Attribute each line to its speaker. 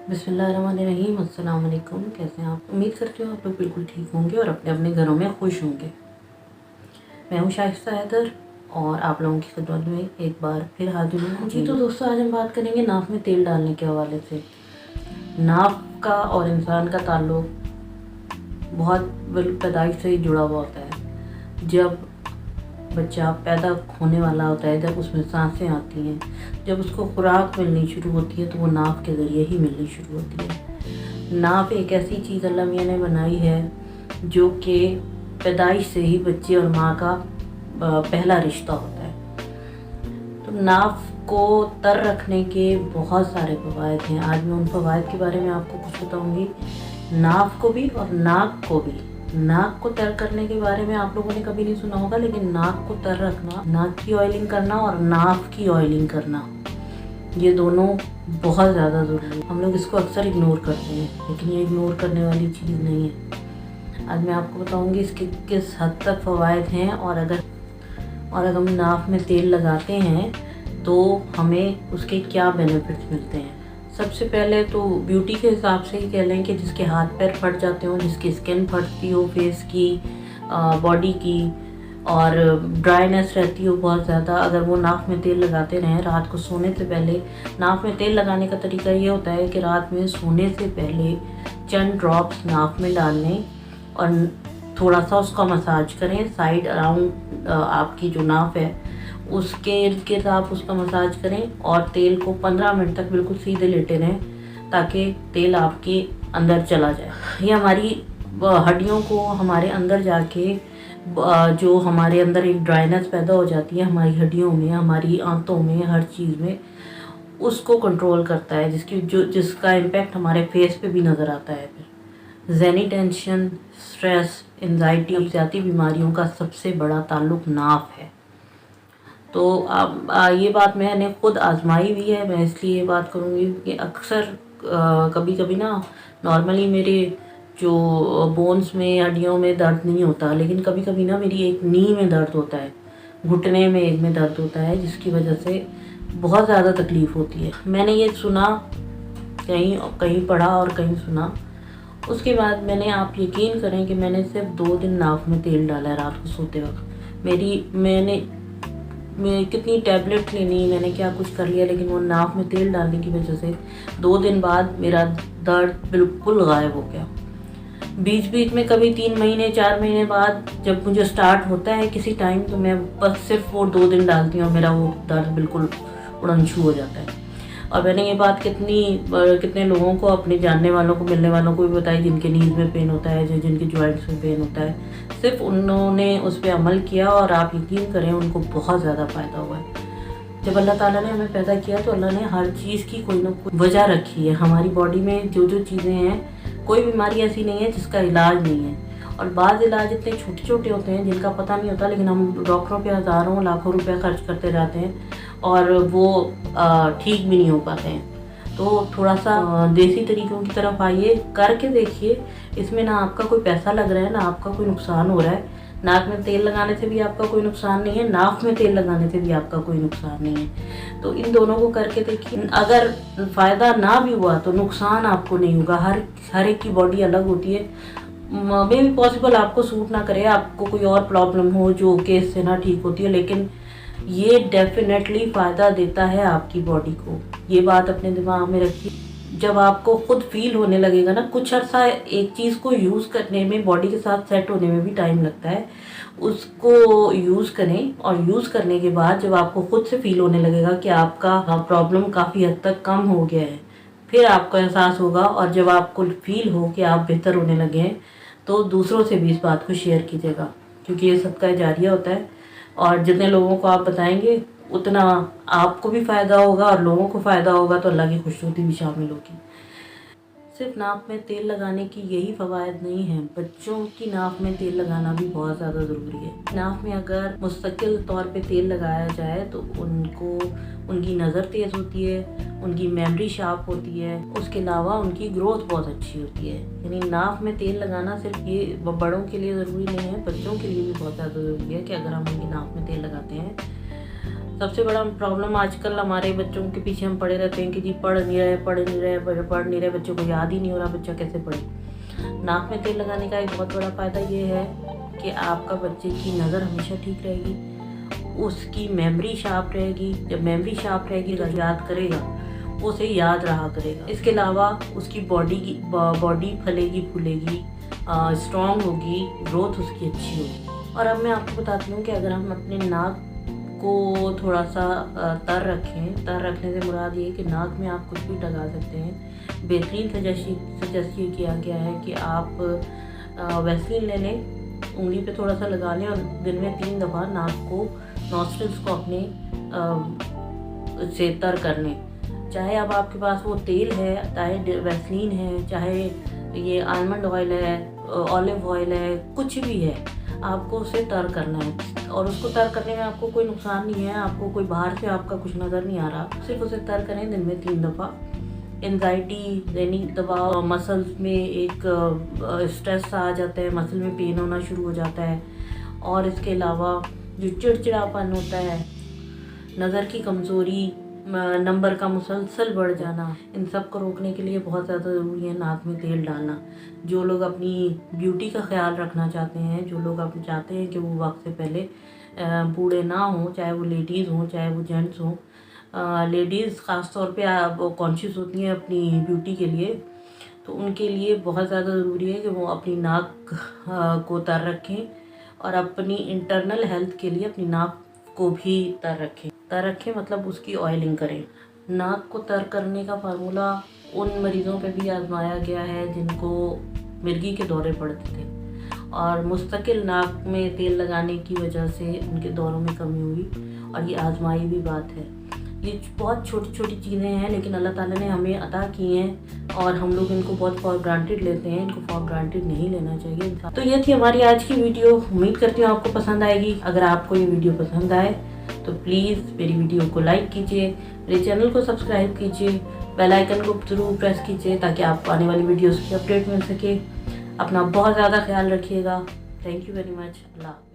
Speaker 1: बिस्मिल्लाहिर्रहमानिर्रहीम। अस्सलाम वालेकुम। कैसे हैं आप? उम्मीद करती हूँ आप लोग बिल्कुल ठीक होंगे और अपने अपने घरों में खुश होंगे। मैं हूँ शाइस्ता हैदर और आप लोगों की खिदमत में एक बार फिर हाजिर हूँ। जी तो दोस्तों, आज हम बात करेंगे नाक में तेल डालने के हवाले से। नाक का और इंसान का ताल्लुक बहुत पैदाइश से ही जुड़ा हुआ होता है। जब बच्चा पैदा होने वाला होता है, जब उसमें सांसें आती हैं, जब उसको खुराक मिलनी शुरू होती है तो वो नाक के ज़रिए ही मिलनी शुरू होती है। नाक एक ऐसी चीज़ अल्लाह मियां ने बनाई है जो कि पैदाइश से ही बच्चे और माँ का पहला रिश्ता होता है। तो नाक को तर रखने के बहुत सारे फ़वाइद हैं। आज मैं उन फ़वाइद के बारे में आपको कुछ बताऊँगी। नाक को भी और नाक को भी। नाक को तर करने के बारे में आप लोगों ने कभी नहीं सुना होगा, लेकिन नाक को तर रखना, नाक की ऑयलिंग करना और नाक की ऑयलिंग करना, ये दोनों बहुत ज़्यादा ज़रूरी है। हम लोग इसको अक्सर इग्नोर करते हैं, लेकिन ये इग्नोर करने वाली चीज़ नहीं है। आज मैं आपको बताऊंगी इसके किस हद तक फ़वाइद हैं और अगर हम नाक में तेल लगाते हैं तो हमें उसके क्या बेनिफिट्स मिलते हैं। सबसे पहले तो ब्यूटी के हिसाब से ही कह लें कि जिसके हाथ पैर फट जाते हो, जिसकी स्किन फटती हो फेस की, बॉडी की, और ड्राइनेस रहती हो बहुत ज़्यादा, अगर वो नाक में तेल लगाते रहें रात को सोने से पहले। नाक में तेल लगाने का तरीका ये होता है कि रात में सोने से पहले चंद ड्रॉप्स नाक में डालने और थोड़ा सा उसका मसाज करें। साइड अराउंड आपकी जो नाक है उसके इर्द गिर्द आप उसका मसाज करें और तेल को 15 मिनट तक बिल्कुल सीधे लेटे रहें ताकि तेल आपके अंदर चला जाए। ये हमारी हड्डियों को हमारे अंदर जाके जो हमारे अंदर एक ड्राइनेस पैदा हो जाती है हमारी हड्डियों में, हमारी आंतों में, हर चीज़ में, उसको कंट्रोल करता है, जिसका इम्पेक्ट हमारे फेस पे भी नज़र आता है। फिर ज़हनी टेंशन, स्ट्रेस, एंजाइटी, नफसियाती बीमारियों का सबसे बड़ा ताल्लुक नाक है। तो अब ये बात मैंने खुद आजमाई भी है। मैं इसलिए ये बात करूँगी कि अक्सर कभी कभी ना नॉर्मली मेरे जो बोन्स में, हड्डियों में दर्द नहीं होता, लेकिन कभी कभी ना मेरी एक नी में दर्द होता है, घुटने में एक में दर्द होता है, जिसकी वजह से बहुत ज़्यादा तकलीफ़ होती है। मैंने ये सुना, कहीं पढ़ा और कहीं सुना। उसके बाद आप यकीन करें कि मैंने सिर्फ 2 दिन नाक में तेल डाला है रात को सोते वक्त। मैं कितनी टैबलेट लेनी, मैंने क्या कुछ कर लिया, लेकिन वो नाक में तेल डालने की वजह से 2 दिन बाद मेरा दर्द बिल्कुल गायब हो गया। बीच बीच में कभी 3 महीने 4 महीने बाद जब मुझे स्टार्ट होता है किसी टाइम, तो मैं बस सिर्फ वो 2 दिन डालती हूँ और मेरा वो दर्द बिल्कुल उड़नछू हो जाता है। और मैंने ये बात कितने लोगों को, अपने जानने वालों को, मिलने वालों को भी बताई जिनके नीज में पेन होता है, जिनके जॉइंट्स में पेन होता है। सिर्फ उन्होंने उस पर अमल किया और आप यकीन करें उनको बहुत ज़्यादा फ़ायदा हुआ है। जब अल्लाह ताला ने हमें पैदा किया तो अल्लाह ने हर चीज़ की कोई ना कोई वजह रखी है। हमारी बॉडी में जो चीज़ें हैं, कोई बीमारी ऐसी नहीं है जिसका इलाज नहीं है। और बाज़ इलाज इतने छोटे छोटे होते हैं जिनका पता नहीं होता, लेकिन हम डॉक्टरों पे हज़ारों लाखों रुपया खर्च करते रहते हैं और वो ठीक भी नहीं हो पाते हैं। तो थोड़ा सा देसी तरीक़ों की तरफ आइए, करके देखिए। इसमें ना आपका कोई पैसा लग रहा है, ना आपका कोई नुकसान हो रहा है। नाक में तेल लगाने से भी आपका कोई नुकसान नहीं है, नाक में तेल लगाने से भी आपका कोई नुकसान नहीं है। तो इन दोनों को करके देखिए। अगर फ़ायदा ना भी हुआ तो नुकसान आपको नहीं होगा। हर एक की बॉडी अलग होती है। मे भी पॉसिबल आपको सूट ना करे, आपको कोई और प्रॉब्लम हो जो कि इससे ना ठीक होती है, लेकिन ये डेफिनेटली फ़ायदा देता है आपकी बॉडी को। ये बात अपने दिमाग में रखिए। जब आपको खुद फील होने लगेगा ना, कुछ अर्सा एक चीज़ को यूज़ करने में, बॉडी के साथ सेट होने में भी टाइम लगता है, उसको यूज़ करें और यूज़ करने के बाद जब आपको खुद से फील होने लगेगा कि आपका प्रॉब्लम काफ़ी हद तक कम हो गया है, फिर आपको एहसास होगा। और जब आपको फील हो कि आप बेहतर होने लगे हैं तो दूसरों से भी इस बात को शेयर कीजिएगा, क्योंकि ये सदका जारिया होता है। और जितने लोगों को आप बताएंगे उतना आपको भी फ़ायदा होगा और लोगों को फ़ायदा होगा, तो अल्लाह की खुशनुदी भी शामिल होगी। सिर्फ नाक में तेल लगाने की यही फ़वाइद नहीं है, बच्चों की नाक में तेल लगाना भी बहुत ज़्यादा ज़रूरी है। नाक में अगर मुस्तकिल तौर पे तेल लगाया जाए तो उनकी नज़र तेज़ होती है, उनकी मेमोरी शार्प होती है, उसके अलावा उनकी ग्रोथ बहुत अच्छी होती है। यानी नाक में तेल लगाना सिर्फ ये बड़ों के लिए ज़रूरी नहीं है, बच्चों के लिए भी बहुत ज़्यादा ज़रूरी है कि अगर हम उनकी नाक में तेल लगाते हैं सबसे बड़ा प्रॉब्लम आजकल हमारे बच्चों के पीछे हम पड़े रहते हैं कि जी पढ़ नहीं रहे, बच्चों को याद ही नहीं हो रहा, बच्चा कैसे पढ़े। नाक में तेल लगाने का एक बहुत बड़ा फ़ायदा ये है कि आपका बच्चे की नज़र हमेशा ठीक रहेगी, उसकी मेमोरी शार्प रहेगी। जब मेमोरी शार्प रहेगी तो याद करेगा, उसे याद रहा करेगा। इसके अलावा उसकी बॉडी फलेगी फूलेगी, स्ट्रॉन्ग होगी, ग्रोथ उसकी अच्छी होगी। और अब मैं आपको बताती हूँ कि अगर हम अपने नाक को थोड़ा सा तर रखने से मुराद ये कि नाक में आप कुछ भी लगा सकते हैं। बेहतरीन सजेस्ट ये किया गया है कि आप वैसलीन ले लें, उंगली पे थोड़ा सा लगा लें और दिन में 3 दफ़ा नाक को, नॉस्ट्रिल्स को अपने से तर कर लें। चाहे अब आपके पास वो तेल है, चाहे वैसलीन है, चाहे ये आलमंड ऑयल है, ऑलिव ऑयल है, कुछ भी है, आपको उसे तर करना है। और उसको तर करने में आपको कोई नुकसान नहीं है, आपको कोई बाहर से आपका कुछ नज़र नहीं आ रहा, सिर्फ उसे तर करें दिन में 3 दफ़ा। एंजाइटी, दैनिक दबाव, मसल्स में एक स्ट्रेस आ जाता है, मसल में पेन होना शुरू हो जाता है। और इसके अलावा जो चिड़चिड़ापन होता है, नज़र की कमज़ोरी, नंबर का मुसलसल बढ़ जाना, इन सब को रोकने के लिए बहुत ज़्यादा ज़रूरी है नाक में तेल डालना। जो लोग अपनी ब्यूटी का ख्याल रखना चाहते हैं, जो लोग अपने चाहते हैं कि वो वक्त से पहले बूढ़े ना हों, चाहे वो लेडीज़ हों चाहे वो जेंट्स हों, लेडीज़ ख़ास तौर पे वो कॉन्शियस होती हैं अपनी ब्यूटी के लिए, तो उनके लिए बहुत ज़्यादा ज़रूरी है कि वो अपनी नाक को तर रखें और अपनी इंटरनल हेल्थ के लिए अपनी नाक को भी तर रखें मतलब उसकी ऑयलिंग करें। नाक को तर करने का फार्मूला उन मरीज़ों पे भी आजमाया गया है जिनको मिर्गी के दौरे पड़ते थे और मुस्तकिल नाक में तेल लगाने की वजह से उनके दौरों में कमी हुई, और ये आजमाई भी बात है। ये बहुत छोटी छोटी चीज़ें हैं लेकिन अल्लाह ताला ने हमें अता की हैं और हम लोग इनको बहुत फॉर ग्रांटेड लेते हैं, इनको फॉर ग्रांटेड नहीं लेना चाहिए। तो ये थी हमारी आज की वीडियो, उम्मीद करती हूँ आपको पसंद आएगी। अगर आपको ये वीडियो पसंद आए तो प्लीज़ मेरी वीडियो को लाइक कीजिए, मेरे चैनल को सब्सक्राइब कीजिए, बेल आइकन को ज़रूर प्रेस कीजिए ताकि आपको आने वाली वीडियोस की अपडेट मिल सके। अपना बहुत ज़्यादा ख्याल रखिएगा। Thank you very much. Allah.